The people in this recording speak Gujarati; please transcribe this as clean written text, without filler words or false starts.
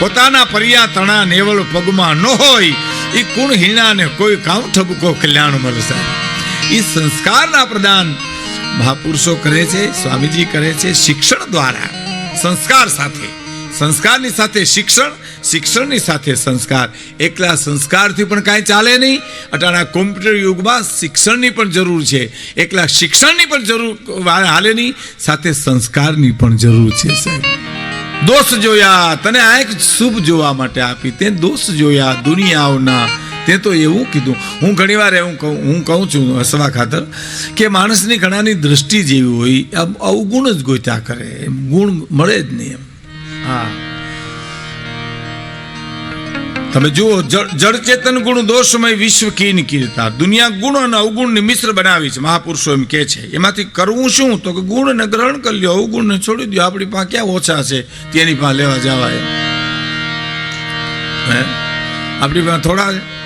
પોતાના પરિયા તણા નેવળ પગમાં ન હોય એ કુણ હીણાને કોઈ કામ ઠબકો કલ્યાણ મળશે. એ સંસ્કારના પ્રદાન મહાપુરુષો કરે છે, સ્વામીજી કરે છે શિક્ષણ દ્વારા. સંસ્કાર સાથે, સંસ્કારની સાથે શિક્ષણ, શિક્ષણની સાથે સંસ્કાર. એકલા સંસ્કારથી પણ કાંઈ ચાલે નહીં. અટાણા કોમ્પ્યુટર યુગમાં શિક્ષણની પણ જરૂર છે. એકલા શિક્ષણની પણ જરૂર હાલે નહીં, સાથે સંસ્કારની પણ જરૂર છે. સાહેબ, દોષ જોયા, તને આંખ શુભ જોવા માટે આપી, તે દોષ જોયા દુનિયાઓના. તે તો એવું કીધું. હું ઘણીવાર એવું હું કહું છું હસવા ખાતર કે માણસની ઘણાની દ્રષ્ટિ જેવી હોય, અવગુણ જ ગોત્યા કરે, એમ ગુણ મળે જ નહીં એમ. હા, તમે જુઓ, જળ ચેતન ગુણ દોષમય વિશ્વ કીન કીર્તા. દુનિયા ગુણ અને અવગુણની મિશ્ર બનાવી છે. મહાપુરુષો એમ કે છે. એમાંથી કરવું શું? તો કે ગુણને ગ્રહણ કરી લ્યો, અવગુણને છોડી દો. આપણી પાસે ક્યાં ઓછા છે તેની પાસે લેવા જવાય? આપણી પાસે થોડા છે.